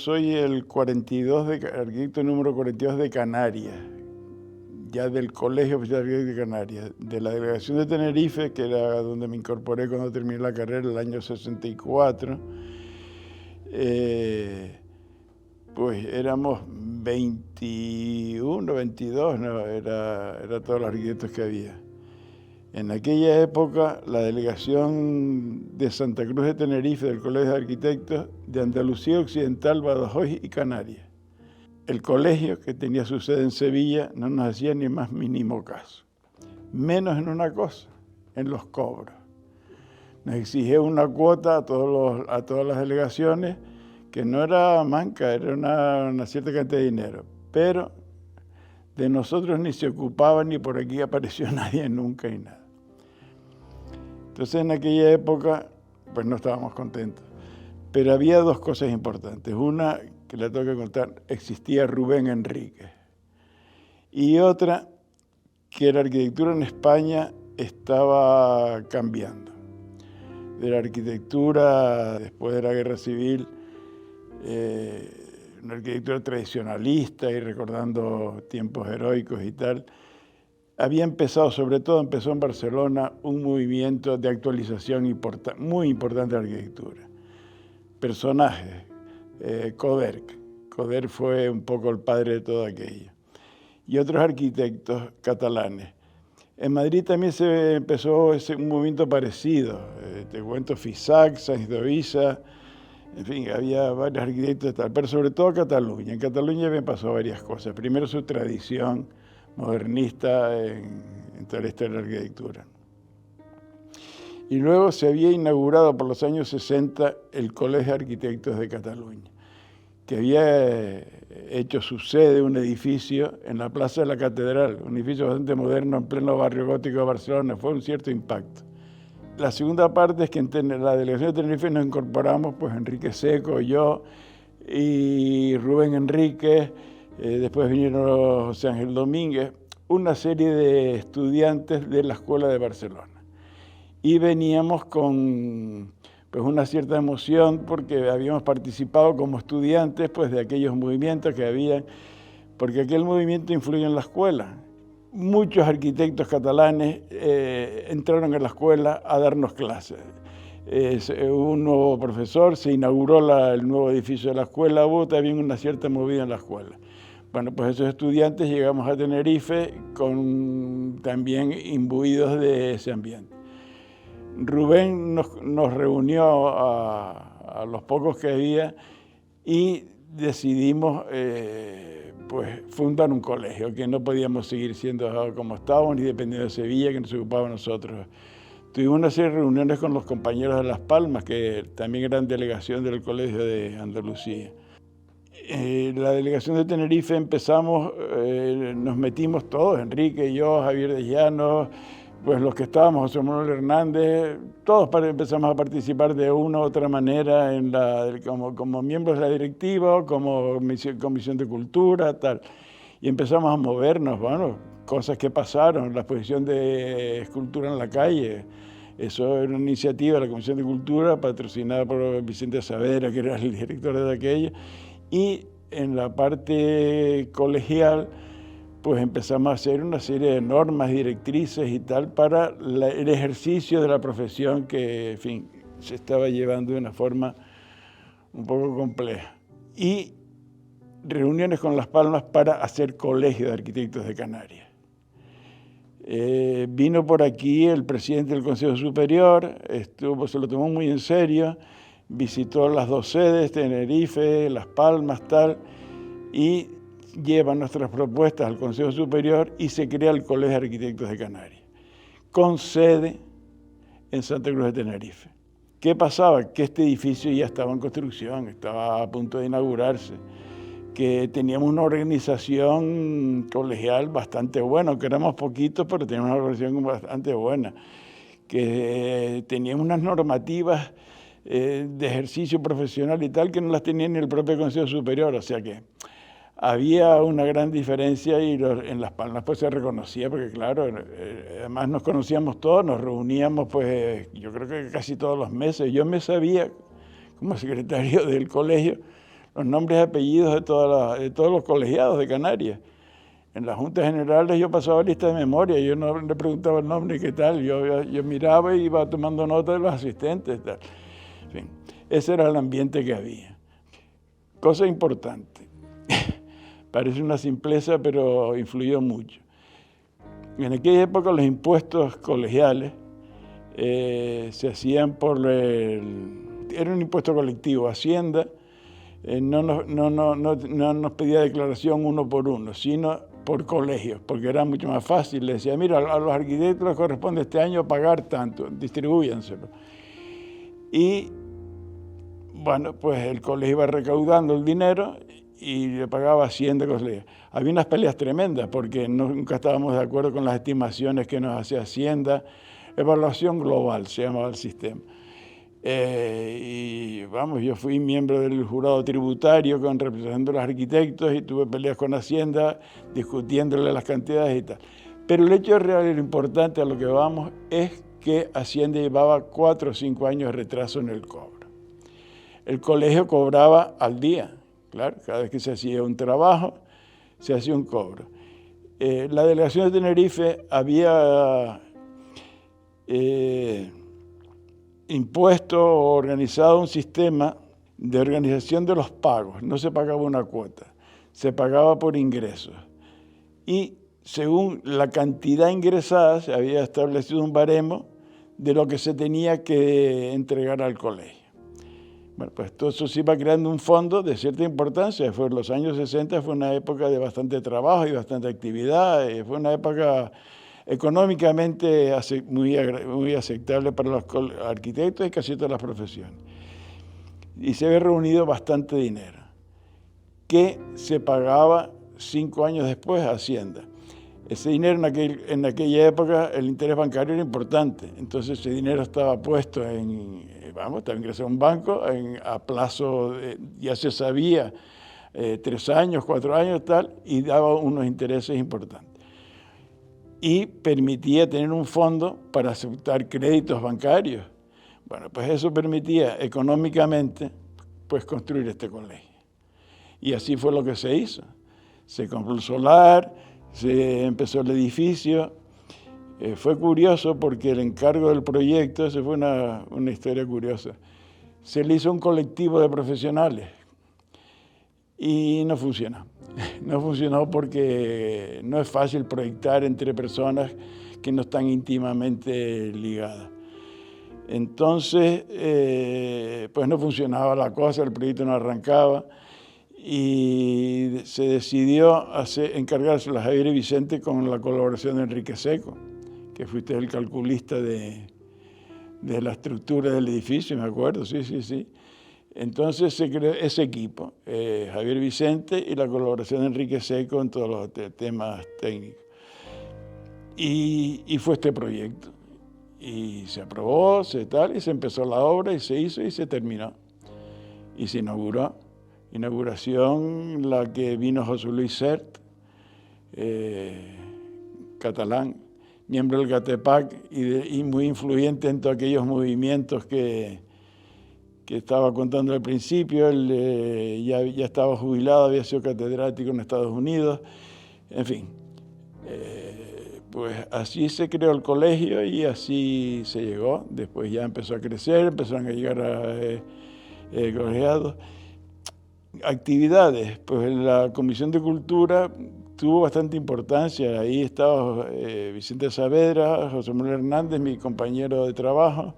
soy el 42 arquitecto número 42 de Canarias, ya del Colegio Oficial de Arquitectos de Canarias, de la delegación de Tenerife, que era donde me incorporé cuando terminé la carrera el año 64. Pues éramos 21, 22, no, era todos los arquitectos que había. En aquella época, la delegación de Santa Cruz de Tenerife del Colegio de Arquitectos de Andalucía Occidental, Badajoz y Canarias. El colegio, que tenía su sede en Sevilla, no nos hacía ni más mínimo caso. Menos en una cosa, en los cobros. Nos exigía una cuota a todas las delegaciones, que no era manca, era una cierta cantidad de dinero. Pero de nosotros ni se ocupaba, ni por aquí apareció nadie nunca y nada. Entonces en aquella época, pues no estábamos contentos. Pero había dos cosas importantes. Una, que la tengo que contar, existía Rubén Enríquez. Y otra, que la arquitectura en España estaba cambiando. De la arquitectura, después de la Guerra Civil, una arquitectura tradicionalista y recordando tiempos heroicos y tal, había empezado, sobre todo empezó en Barcelona, un movimiento de actualización muy importante de la arquitectura. Personajes, Coderch fue un poco el padre de todo aquello, y otros arquitectos catalanes. En Madrid también se empezó un movimiento parecido, te cuento Fisac, Sáenz de Ovisa, en fin, había varios arquitectos tal, pero sobre todo Cataluña. En Cataluña me pasó varias cosas. Primero su tradición modernista en toda la historia de la arquitectura. Y luego se había inaugurado por los años 60 el Colegio de Arquitectos de Cataluña, que había hecho su sede, un edificio en la Plaza de la Catedral, un edificio bastante moderno en pleno barrio gótico de Barcelona. Fue un cierto impacto. La segunda parte es que en la delegación de Tenerife nos incorporamos, pues Enrique Seco, yo y Rubén Enríquez, después vinieron José Ángel Domínguez, una serie de estudiantes de la Escuela de Barcelona. Y veníamos con pues una cierta emoción porque habíamos participado como estudiantes pues, de aquellos movimientos que había, porque aquel movimiento influyó en la escuela. Muchos arquitectos catalanes entraron en la escuela a darnos clases. Hubo un nuevo profesor, se inauguró el nuevo edificio de la escuela, hubo también una cierta movida en la escuela. Bueno, pues esos estudiantes llegamos a Tenerife también imbuidos de ese ambiente. Rubén nos reunió a los pocos que había y decidimos pues, fundar un colegio, que no podíamos seguir siendo como estábamos, ni dependiendo de Sevilla, que nos ocupaba de nosotros. Tuvimos una serie de reuniones con los compañeros de Las Palmas, que también eran delegación del Colegio de Andalucía. La delegación de Tenerife empezamos, nos metimos todos, Enrique, yo, Javier de Llanos, pues los que estábamos, José Manuel Hernández, todos empezamos a participar de una u otra manera como miembros de la directiva, como comisión de cultura, tal. Y empezamos a movernos, bueno, cosas que pasaron, la exposición de escultura en la calle. Eso era una iniciativa de la Comisión de Cultura, patrocinada por Vicente Saavedra, que era el director de aquello. Y en la parte colegial, pues empezamos a hacer una serie de normas, directrices y tal para el ejercicio de la profesión que, en fin, se estaba llevando de una forma un poco compleja. Y reuniones con Las Palmas para hacer colegio de arquitectos de Canarias. Vino por aquí el presidente del Consejo Superior, se lo tomó muy en serio, visitó las dos sedes, Tenerife, Las Palmas, tal, y lleva nuestras propuestas al Consejo Superior y se crea el Colegio de Arquitectos de Canarias, con sede en Santa Cruz de Tenerife. ¿Qué pasaba? Que este edificio ya estaba en construcción, estaba a punto de inaugurarse, que teníamos una organización colegial bastante buena, que éramos poquitos, pero teníamos una organización bastante buena, que teníamos unas normativas de ejercicio profesional y tal, que no las tenía ni el propio Consejo Superior, o sea que había una gran diferencia y en Las Palmas pues se reconocía, porque claro, además nos conocíamos todos, nos reuníamos pues yo creo que casi todos los meses. Yo me sabía, como secretario del colegio, los nombres y apellidos de todos los colegiados de Canarias. En las juntas generales yo pasaba lista de memoria, yo no le preguntaba el nombre y qué tal, yo miraba y iba tomando nota de los asistentes. Tal. En fin, ese era el ambiente que había. Cosa importante, parece una simpleza, pero influyó mucho. En aquella época los impuestos colegiales se hacían era un impuesto colectivo. Hacienda no nos pedía declaración uno por uno, sino por colegios, porque era mucho más fácil. Le decía, mira, a los arquitectos les corresponde este año pagar tanto, distribúyanselo. Y bueno, pues el colegio iba recaudando el dinero y le pagaba Hacienda. Había unas peleas tremendas porque nunca estábamos de acuerdo con las estimaciones que nos hacía Hacienda. Evaluación global se llamaba el sistema. Y vamos, yo fui miembro del jurado tributario representando a los arquitectos y tuve peleas con Hacienda discutiéndole las cantidades y tal. Pero el hecho real y lo importante a lo que vamos es que Hacienda llevaba 4 o 5 años de retraso en el cobro. El colegio cobraba al día, claro, cada vez que se hacía un trabajo, se hacía un cobro. La delegación de Tenerife había impuesto o organizado un sistema de organización de los pagos. No se pagaba una cuota, se pagaba por ingresos. Y según la cantidad ingresada, se había establecido un baremo de lo que se tenía que entregar al colegio. Bueno, pues todo eso se iba creando un fondo de cierta importancia. Fue en los años 60, fue una época de bastante trabajo y bastante actividad. Fue una época económicamente muy aceptable para los arquitectos y casi todas las profesiones. Y se había reunido bastante dinero, que se pagaba 5 años después a Hacienda. Ese dinero en aquella época, el interés bancario era importante, entonces ese dinero estaba puesto estaba ingresado a un banco a plazo, ya se sabía, 3 años, 4 años, tal, y daba unos intereses importantes. Y permitía tener un fondo para aceptar créditos bancarios. Bueno, pues eso permitía económicamente pues, construir este colegio. Y así fue lo que se hizo. Se compró el solar, se empezó el edificio. Fue curioso porque el encargo del proyecto, esa fue una historia curiosa, se le hizo un colectivo de profesionales y no funcionó. No funcionó porque no es fácil proyectar entre personas que no están íntimamente ligadas. Entonces, pues no funcionaba la cosa, el proyecto no arrancaba y se decidió encargárselo a Javier y Vicente con la colaboración de Enrique Seco, que fuiste el calculista de la estructura del edificio, me acuerdo, sí. Entonces se creó ese equipo, Javier Vicente y la colaboración de Enrique Seco en todos los temas técnicos. Y fue este proyecto. Y se aprobó, y se empezó la obra y se hizo y se terminó. Y se inauguró. Inauguración la que vino José Luis Sert, catalán, miembro del GATEPAC y muy influyente en todos aquellos movimientos que estaba contando al principio. Él ya estaba jubilado, había sido catedrático en Estados Unidos, en fin. Pues así se creó el colegio y así se llegó. Después ya empezó a crecer, empezaron a llegar colegiados. Actividades, pues la Comisión de Cultura tuvo bastante importancia. Ahí estaba Vicente Saavedra, José Manuel Hernández, mi compañero de trabajo,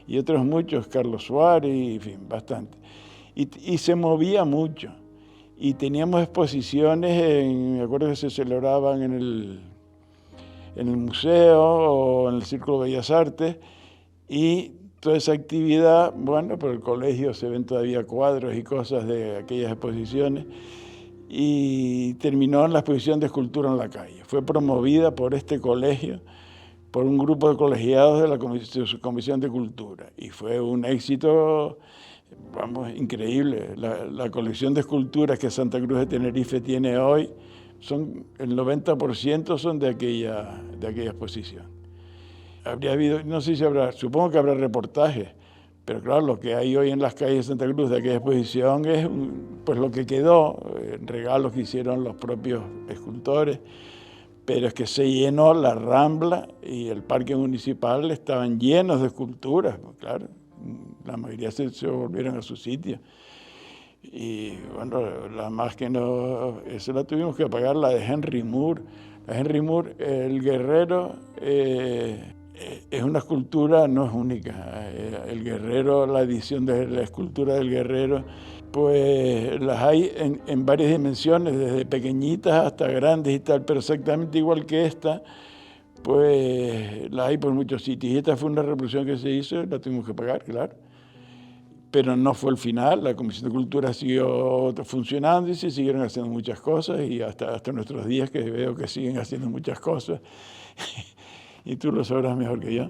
y otros muchos, Carlos Suárez, en fin, bastante. Y se movía mucho. Y teníamos exposiciones, me acuerdo que se celebraban en el museo o en el Círculo de Bellas Artes, y toda esa actividad, bueno, por el colegio se ven todavía cuadros y cosas de aquellas exposiciones, y terminó en la exposición de escultura en la calle. Fue promovida por este colegio, por un grupo de colegiados de la Comisión de Cultura, y fue un éxito, vamos, increíble. La colección de esculturas que Santa Cruz de Tenerife tiene hoy, el 90% son de aquella exposición. Habría habido, no sé si supongo que habrá reportajes, Pero claro, lo que hay hoy en las calles de Santa Cruz de aquella exposición es pues lo que quedó, regalos que hicieron los propios escultores, pero es que se llenó la Rambla y el Parque Municipal estaban llenos de esculturas, pues claro, la mayoría se volvieron a su sitio. Y bueno, la más que no, esa la tuvimos que pagar, la de Henry Moore. La Henry Moore, el guerrero, es una escultura, no es única. El guerrero, la edición de la escultura del guerrero, pues las hay en varias dimensiones, desde pequeñitas hasta grandes y tal, pero exactamente igual que esta, pues las hay por muchos sitios. Y esta fue una reproducción que se hizo, la tuvimos que pagar, claro. Pero no fue el final, la Comisión de Cultura siguió funcionando y se siguieron haciendo muchas cosas y hasta nuestros días que veo que siguen haciendo muchas cosas y tú lo sabrás mejor que yo.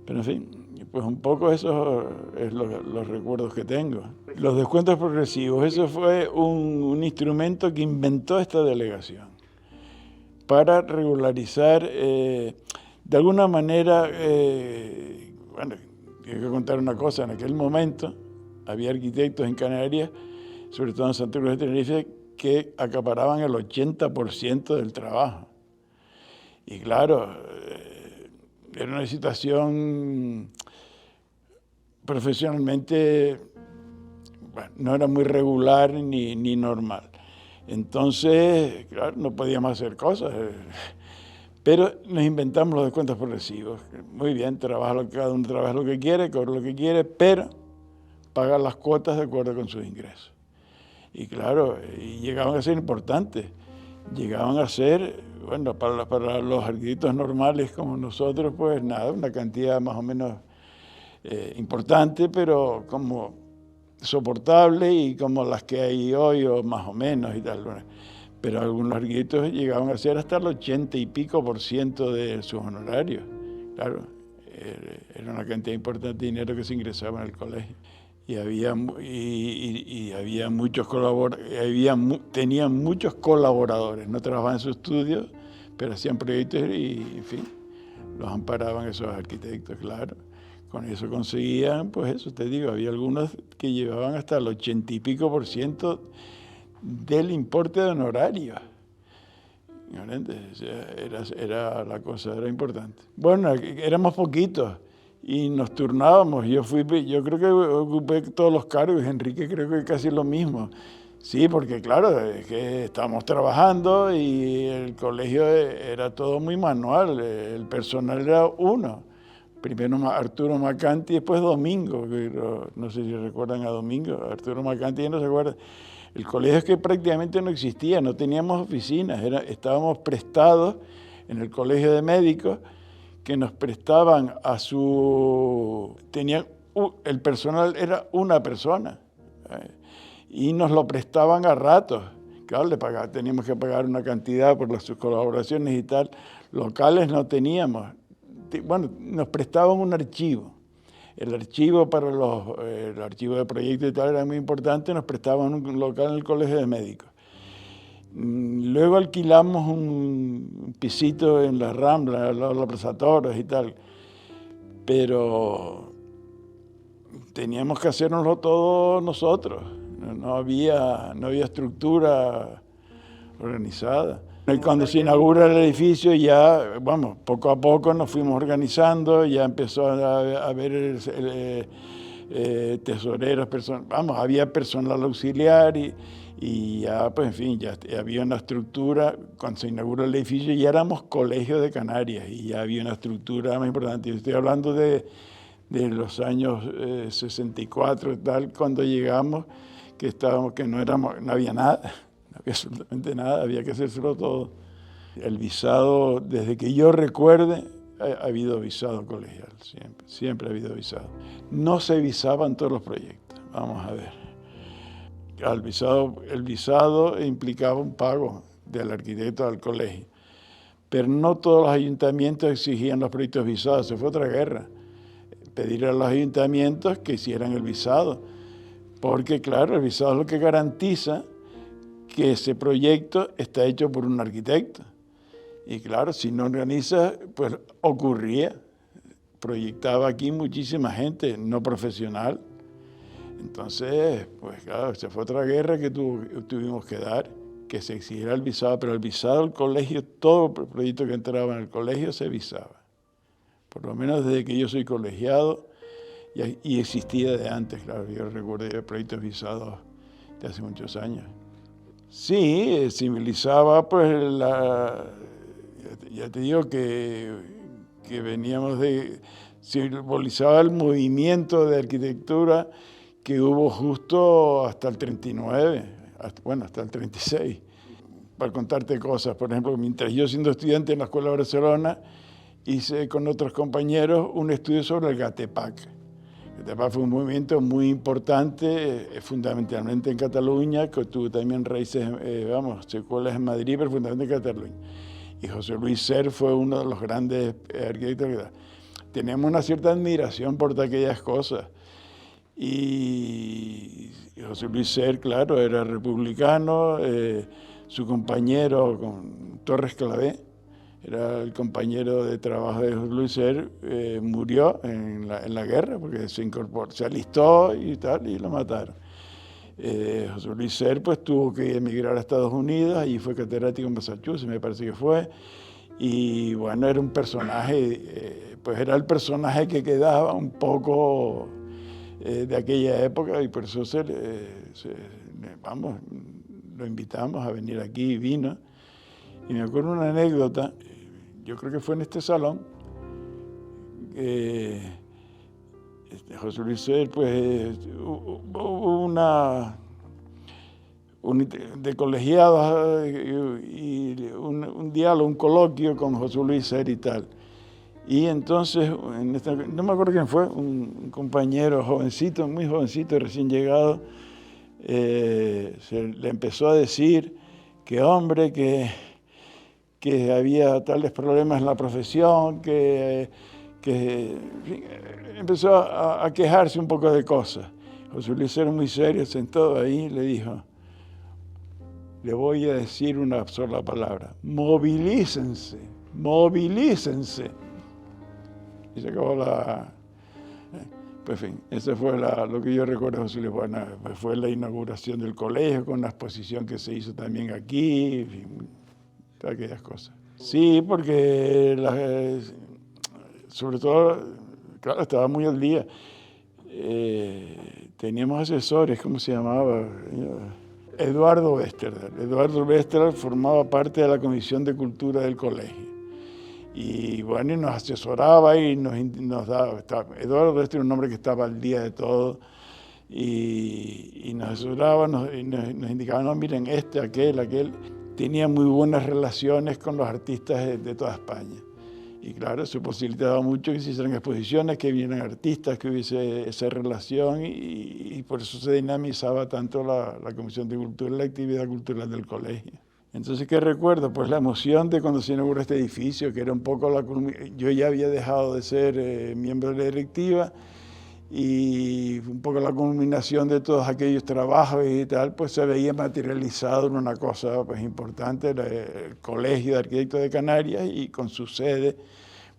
Pero en fin, pues un poco eso es los recuerdos que tengo. Los descuentos progresivos, eso fue un instrumento que inventó esta delegación para regularizar, de alguna manera, bueno, hay que contar una cosa, en aquel momento había arquitectos en Canarias, sobre todo en Santa Cruz de Tenerife, que acaparaban el 80% del trabajo. Y claro, era una situación profesionalmente, bueno, no era muy regular ni normal. Entonces, claro, no podíamos hacer cosas. Pero nos inventamos los descuentos progresivos. Muy bien, cada uno trabaja lo que quiere, cobra lo que quiere, pero paga las cuotas de acuerdo con sus ingresos. Y claro, y llegaban a ser importantes. Llegaban a ser, bueno, para los arquitectos normales como nosotros, pues nada, una cantidad más o menos importante, pero como soportable y como las que hay hoy o más o menos y tal. Bueno, pero algunos arquitectos llegaban a ser hasta el 80 y pico % de sus honorarios. Claro, era una cantidad importante de dinero que se ingresaba en el colegio. Y había muchos tenían muchos colaboradores, no trabajaban en su estudio, pero hacían proyectos y, en fin, los amparaban esos arquitectos, claro. Con eso conseguían, pues eso te digo, había algunos que llevaban hasta el 80 y pico % del importe de honorarios. La cosa era importante. Bueno, éramos poquitos y nos turnábamos. Yo creo que ocupé todos los cargos, Enrique creo que casi lo mismo. Sí, porque claro, es que estábamos trabajando y el colegio era todo muy manual, el personal era uno. Primero Arturo Macanti, después Domingo, no sé si recuerdan a Domingo, Arturo Macanti no se acuerda. El colegio es que prácticamente no existía, no teníamos oficinas, estábamos prestados en el colegio de médicos que nos prestaban el personal era una persona y nos lo prestaban a ratos. Claro, teníamos que pagar una cantidad por sus colaboraciones y tal, locales no teníamos. Bueno, nos prestaban un archivo. El archivo el archivo de proyectos y tal era muy importante, nos prestaban un local en el colegio de médicos. Luego alquilamos un pisito en la Rambla, los Plaza Toros y tal, pero teníamos que hacernoslo todo nosotros, no había estructura organizada. Y cuando se inaugura el edificio ya, vamos, poco a poco nos fuimos organizando, ya empezó a haber tesoreros, había personal auxiliar y ya, pues en fin, ya había una estructura. Cuando se inauguró el edificio ya éramos Colegio de Canarias y ya había una estructura más importante. Yo estoy hablando de los años 64 y tal, cuando llegamos, que no había nada. No había absolutamente nada, había que hacérselo todo. El visado, desde que yo recuerde, ha habido visado colegial, siempre ha habido visado. No se visaban todos los proyectos, vamos a ver. El visado implicaba un pago del arquitecto al colegio, pero no todos los ayuntamientos exigían los proyectos visados, se fue otra guerra. Pedir a los ayuntamientos que hicieran el visado, porque claro, el visado es lo que garantiza que ese proyecto está hecho por un arquitecto. Y claro, si no organiza, pues ocurría. proyectaba aquí muchísima gente no profesional. Entonces, pues claro, esa fue otra guerra que tuvimos que dar, que se exigiera el visado, pero el visado del colegio, todo proyecto que entraba en el colegio se visaba. Por lo menos desde que yo soy colegiado, y existía de antes, claro, yo recuerdo proyectos visados de hace muchos años. Sí, simbolizaba pues ya te digo que veníamos simbolizaba el movimiento de arquitectura que hubo justo hasta el 39, hasta el 36. Para contarte cosas, por ejemplo, mientras yo siendo estudiante en la Escuela de Barcelona, hice con otros compañeros un estudio sobre el Gatepac. El Gatepac fue un movimiento muy importante, fundamentalmente en Cataluña, que tuvo también raíces, secuelas en Madrid, pero fundamentalmente en Cataluña. Y José Luis Ser fue uno de los grandes arquitectos. Tenemos una cierta admiración por aquellas cosas. Y José Luis Ser, claro, era republicano, su compañero Torres Clavé, era el compañero de trabajo de José Luis Ser, murió en la guerra porque se alistó y tal, y lo mataron. José Luis Ser pues tuvo que emigrar a Estados Unidos, allí fue catedrático en Massachusetts, me parece que fue, y bueno, era un personaje, pues era el personaje que quedaba un poco de aquella época, y por eso lo invitamos a venir aquí, y vino. Y me acuerdo una anécdota, yo creo que fue en este salón, José Luis Ser, pues hubo de colegiados y un diálogo, un coloquio con José Luis Ser y tal. Y entonces, no me acuerdo quién fue, un compañero jovencito, muy jovencito, recién llegado, le empezó a decir que hombre, que había tales problemas en la profesión, que empezó a quejarse un poco de cosas. José Luis era muy serio, sentado ahí, le dijo, le voy a decir una sola palabra, movilícense, movilícense. Y se acabó pues en fin, eso fue lo que yo recuerdo de José Luis. Bueno, pues fue la inauguración del colegio con la exposición que se hizo también aquí, en fin, todas aquellas cosas. Sí, porque sobre todo, claro, estaba muy al día. Teníamos asesores, ¿cómo se llamaba? Eduardo Westerdahl. Eduardo Westerdahl formaba parte de la Comisión de Cultura del colegio. Y bueno, y nos asesoraba y nos daba. Eduardo Westerdahl era un hombre que estaba al día de todo. Y nos asesoraba, nos indicaba, no, miren, aquel. Tenía muy buenas relaciones con los artistas de toda España. Y claro, eso posibilitaba mucho que se hicieran exposiciones, que vinieran artistas, que hubiese esa relación, y por eso se dinamizaba tanto la Comisión de Cultura y la actividad cultural del colegio. Entonces, ¿qué recuerdo? Pues la emoción de cuando se inauguró este edificio, que era un poco yo ya había dejado de ser miembro de la directiva, y un poco la culminación de todos aquellos trabajos y tal, pues se veía materializado en una cosa pues importante, el Colegio de Arquitectos de Canarias, y con su sede,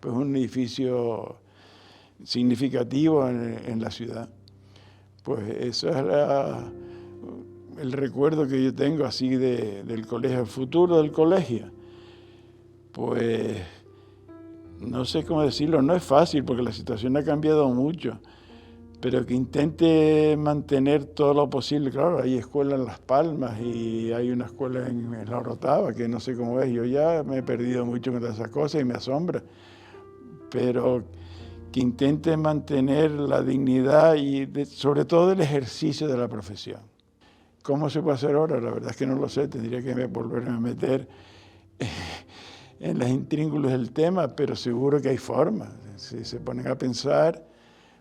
pues un edificio significativo en la ciudad. Pues eso es el recuerdo que yo tengo así del colegio, el futuro del colegio. Pues no sé cómo decirlo, no es fácil porque la situación ha cambiado mucho, pero que intente mantener todo lo posible. Claro, hay escuelas en Las Palmas y hay una escuela en La Orotava, que no sé cómo es, yo ya me he perdido mucho con esas cosas y me asombra, pero que intente mantener la dignidad y sobre todo el ejercicio de la profesión. ¿Cómo se puede hacer ahora? La verdad es que no lo sé, tendría que volverme a meter en las intríngulis del tema, pero seguro que hay formas. Si se ponen a pensar,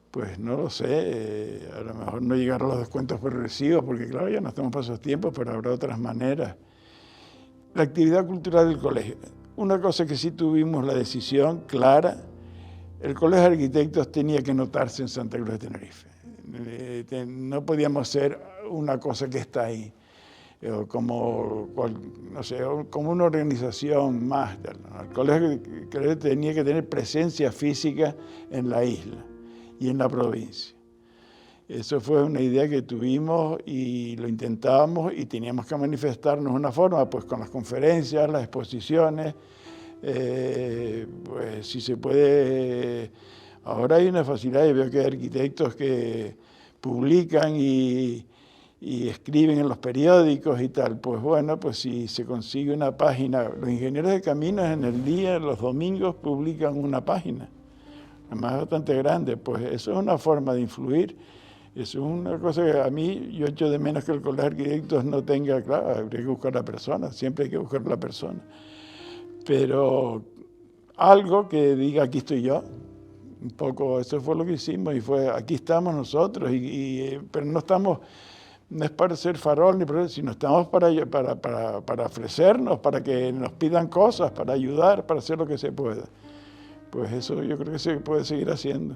pues no lo sé, a lo mejor no llegar a los descuentos progresivos, porque claro, ya no estamos para esos tiempos, pero habrá otras maneras. La actividad cultural del colegio. Una cosa que sí tuvimos la decisión clara, el Colegio de Arquitectos tenía que notarse en Santa Cruz de Tenerife. No podíamos ser una cosa que está ahí. no sé, como una organización más. El colegio tenía que tener presencia física en la isla y en la provincia. Eso fue una idea que tuvimos y lo intentábamos y teníamos que manifestarnos de una forma, pues con las conferencias, las exposiciones, pues si se puede. Ahora hay una facilidad, y veo que hay arquitectos que publican y escriben en los periódicos y tal. Pues bueno, pues si se consigue una página, los ingenieros de caminos en el día, los domingos, publican una página, además bastante grande, pues eso es una forma de influir. Eso es una cosa que a mí, yo echo de menos que el colegio de arquitectos no tenga, claro, habría que buscar la persona, siempre hay que buscar la persona. Pero algo que diga, aquí estoy yo, un poco, eso fue lo que hicimos y fue, aquí estamos nosotros, pero no estamos, no es para ser farol, sino estamos para ofrecernos, para que nos pidan cosas, para ayudar, para hacer lo que se pueda. Pues eso yo creo que se puede seguir haciendo.